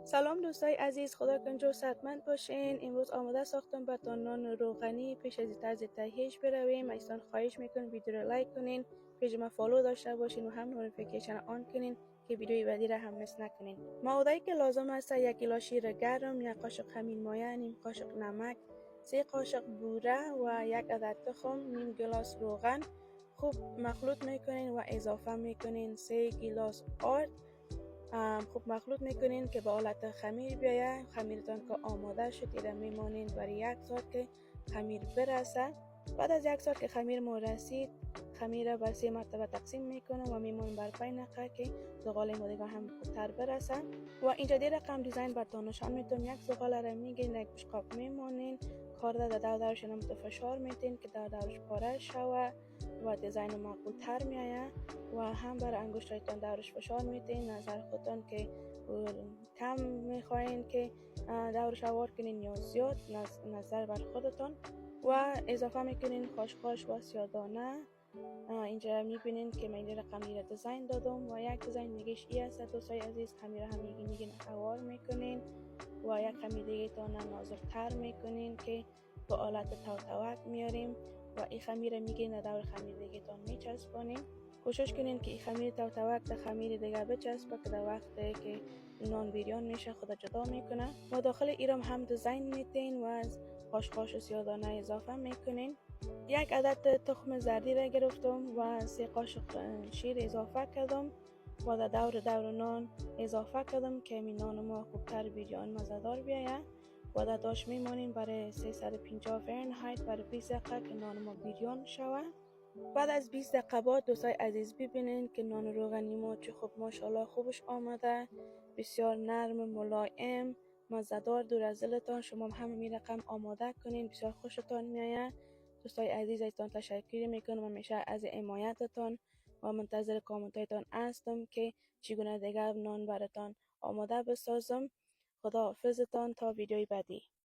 سلام دوستای عزیز، خدا کنجو صحتمند باشین. امروز آماده ساختم براتون نان روغنی. پیش از طرز تهیهش برویم. ایستان خواهش میکنم ویدیو رو لایک کنین، پیج ما فالو داشته باشین و هم نوتیفیکیشن آن کنین که ویدیوی بعدی را هم مس نکنین. موادی که لازم است: یک گیلاس شیر گرم، یک قاشق خمیر مایه، نیم قاشق نمک، 3 قاشق بوره و یک عدد تخم، نیم گلاس روغن. خوب مخلوط میکنین و اضافه میکنین 3 گیلاس آرد. خوب مخلوط میکنین که به حالت خمیر بیاید. خمیرتان که آماده شد ایره میمانین برای 1 ساعت که خمیر برسه. بعد از 1 ساعت که خمیر ما رسید، خمیر را بر 3 مرتبه تقسیم میکنم و میمانیم بر 5 نقه که زغال ما دیگه هم خوبتر برسه. و اینجا دی رقم دیزاین براتون نشان میدم. یک زغال را میگیرین، یک بشقاب میمانین، کارده در دورش نمت فشار میتین که در دورش پاره شوه و دیزاین معقول تر میآید. و هم بر انگشتایتان دورش فشار میتین. نظر خودتان که کم میخواین که دورش آوار کنین یا زیاد، نظر بر خودتان. و اضافه میکنین خاشخاش و سیادانه. اینجا میبینین که من این رقمی را دیزاین دادم و یک دیزاین دیگهش ای است دوستای عزیز. خمیر هم میگین اوار میکنین و یک خمیر دیگه تان نازک تر میکنین که به حالت توتوک میاریم و این خمیر میگین دور خمیر دیگه تان میچسبانین. کوشش کنین که این خمیر توتوک در خمیر دیگه بچسبه که در وقتی که نان بیریان میشه خود جدا میکنه. و داخل ایرام هم دیزاین میتین و از خاشخاش و سیادانه اضافه میکنین. یک عدد تخم زردی را گرفتم و 3 قاشق شیر اضافه کردم و در دور نان اضافه کردم که می نان ما خوبتر بیریان مزدار بیاید. و در داش میمانیم برای 350 فرنهایت برای 20 دقیقه که نان ما بیریان شود. بعد از 20 دقیقه بعد دوستای عزیز ببینین که نان روغنی ما چه خوب ماشاءالله خوبش آمده، بسیار نرم ملایم مزدار. دور از دلتان شما هم همین رقم آماده کنین، بسیار خوشتان میآید. دوستای عزیز ازتان تشکر میکنم همیشه از حمایتتان و منتظر کامنتایتان هستم که چگونه دیگر نان براتان آماده بسازم. خدا حافظتان تا ویدیوی بعدی.